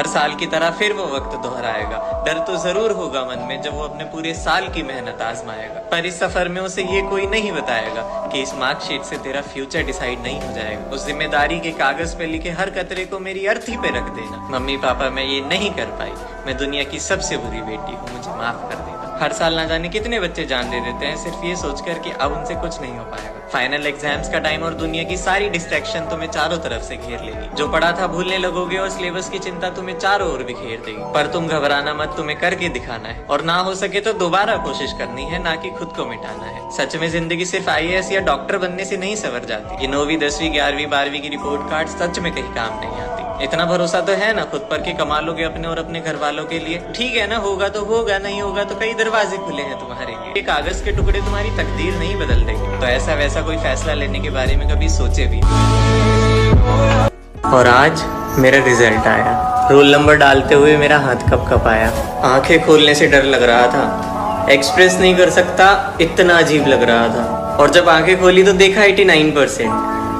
हर साल की तरह फिर वो वक्त दोहराएगा। डर तो जरूर होगा मन में जब वो अपने पूरे साल की मेहनत आजमाएगा, पर इस सफर में उसे ये कोई नहीं बताएगा कि इस मार्कशीट से तेरा फ्यूचर डिसाइड नहीं हो जाएगा। उस जिम्मेदारी के कागज पे लिखे हर कतरे को मेरी अर्थी पे रख देना। मम्मी पापा, मैं ये नहीं कर पाई, मैं दुनिया की सबसे बुरी बेटी हूँ, मुझे माफ कर देना। हर साल ना जाने कितने बच्चे जान दे देते हैं सिर्फ ये सोचकर कि अब उनसे कुछ नहीं हो पाएगा। फाइनल एग्जाम्स का टाइम और दुनिया की सारी डिस्ट्रैक्शन तुम्हें चारों तरफ से घेर लेगी। जो पढ़ा था भूलने लगोगे और सिलेबस की चिंता तुम्हें चारों ओर बिखेर देगी। पर तुम घबराना मत, तुम्हें करके दिखाना है, और ना हो सके तो दोबारा कोशिश करनी है, ना कि खुद को मिटाना है। सच में जिंदगी सिर्फ IAS या डॉक्टर बनने से नहीं संवर जाती। ये 9वीं 10वीं 11वीं 12वीं की रिपोर्ट कार्ड सच में कहीं काम नहीं आती। इतना भरोसा तो है ना खुद पर कि कमा लोगे अपने और अपने घर वालों के लिए। ठीक है ना, होगा तो होगा, नहीं होगा तो कई दरवाजे खुले हैं तुम्हारे लिए। ये कागज के टुकड़े तुम्हारी तकदीर नहीं बदल देंगे, तो ऐसा वैसा कोई फैसला लेने के बारे में कभी सोचे भी नहीं। और आज मेरा रिजल्ट आया। रोल नंबर डालते हुए मेरा हाथ कप आया। आंखें खोलने से डर लग रहा था, एक्सप्रेस नहीं कर सकता, इतना अजीब लग रहा था। और जब आंखें खोली तो देखा 89%,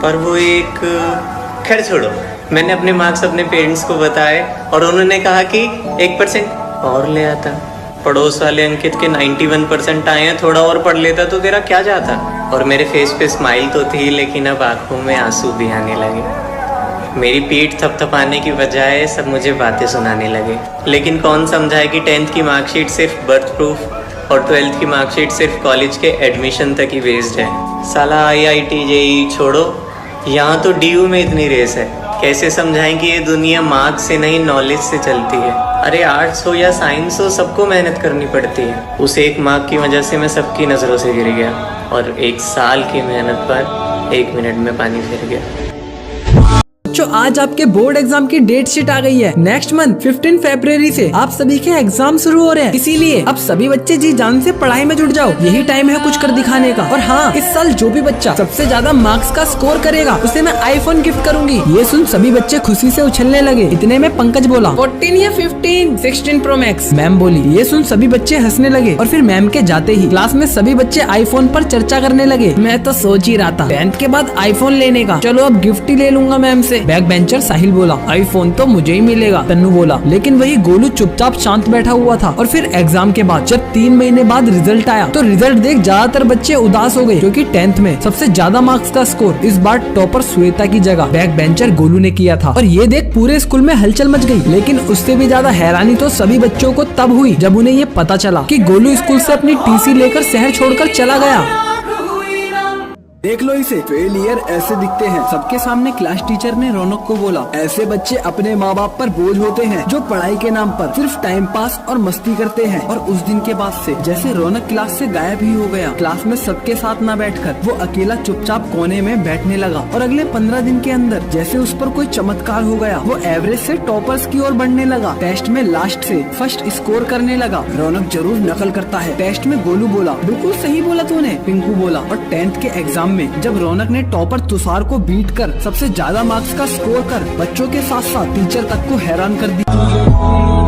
पर वो एक, खैर छोड़ो। मैंने अपने मार्क्स अपने पेरेंट्स को बताए और उन्होंने कहा कि 1% और ले आता। पड़ोस वाले अंकित के 91% आए हैं, थोड़ा और पढ़ लेता तो तेरा क्या जाता। और मेरे फेस पे स्माइल तो थी, लेकिन अब आंखों में आंसू भी आने लगे। मेरी पीठ थपथपाने की बजाय सब मुझे बातें सुनाने लगे। लेकिन कौन समझाए कि 10th की मार्कशीट सिर्फ बर्थ प्रूफ और 12th की मार्कशीट सिर्फ कॉलेज के एडमिशन तक ही बेस्ड है। साला IIT JEE छोड़ो, यहाँ तो DU में इतनी रेस है। कैसे समझाएं कि ये दुनिया मार्क्स से नहीं नॉलेज से चलती है। अरे आर्ट्स हो या साइंस हो, सबको मेहनत करनी पड़ती है। उस एक मार्क की वजह से मैं सबकी नज़रों से गिर गया और 1 साल की मेहनत पर 1 मिनट में पानी फिर गया। बच्चों, आज आपके बोर्ड एग्जाम की डेट शीट आ गई है। नेक्स्ट मंथ 15 फरवरी से आप सभी के एग्जाम शुरू हो रहे हैं, इसीलिए अब सभी बच्चे जी जान से पढ़ाई में जुट जाओ। यही टाइम है कुछ कर दिखाने का। और हाँ, इस साल जो भी बच्चा सबसे ज्यादा मार्क्स का स्कोर करेगा उसे मैं iPhone गिफ्ट करूंगी। ये सुन सभी बच्चे खुशी से उछलने लगे। इतने में पंकज बोला 14 या 15, 16 Pro Max। मैम बोली। ये सुन सभी बच्चे हंसने लगे और फिर मैम के जाते ही क्लास में सभी बच्चे iPhone पर चर्चा करने लगे। मैं तो सोच ही रहा था 10th के बाद iPhone लेने का, चलो अब गिफ्ट ही ले लूंगा मैम से। बैक बेंचर साहिल बोला iPhone तो मुझे ही मिलेगा। तन्नू बोला, लेकिन वही गोलू चुपचाप शांत बैठा हुआ था। और फिर एग्जाम के बाद जब 3 महीने बाद रिजल्ट आया तो रिजल्ट देख ज्यादातर बच्चे उदास हो गए, क्योंकि 10th में सबसे ज्यादा मार्क्स का स्कोर इस बार टॉपर श्वेता की जगह बैक बेंचर गोलू ने किया था। और ये देख पूरे स्कूल में हलचल मच गई। लेकिन उससे भी ज्यादा हैरानी तो सभी बच्चों को तब हुई जब उन्हें ये पता चला कि गोलू स्कूल से अपनी TC लेकर शहर छोड़कर चला गया। देख लो इसे, फेलियर ऐसे दिखते हैं। सबके सामने क्लास टीचर ने रौनक को बोला, ऐसे बच्चे अपने माँ बाप पर बोझ होते हैं जो पढ़ाई के नाम पर सिर्फ टाइम पास और मस्ती करते हैं। और उस दिन के बाद से जैसे रौनक क्लास से गायब ही हो गया। क्लास में सबके साथ न बैठकर वो अकेला चुपचाप कोने में बैठने लगा। और अगले 15 दिन के अंदर जैसे उस पर कोई चमत्कार हो गया, वो एवरेज से टॉपर्स की ओर बढ़ने लगा। टेस्ट में लास्ट से फर्स्ट स्कोर करने लगा। रौनक जरूर नकल करता है। टेस्ट में गोलू बोला, बिल्कुल सही बोला तूने। पिंकू बोला। और 10th के एग्जाम में जब रौनक ने टॉपर तुषार को बीट कर सबसे ज्यादा मार्क्स का स्कोर कर बच्चों के साथ साथ टीचर तक को हैरान कर दिया।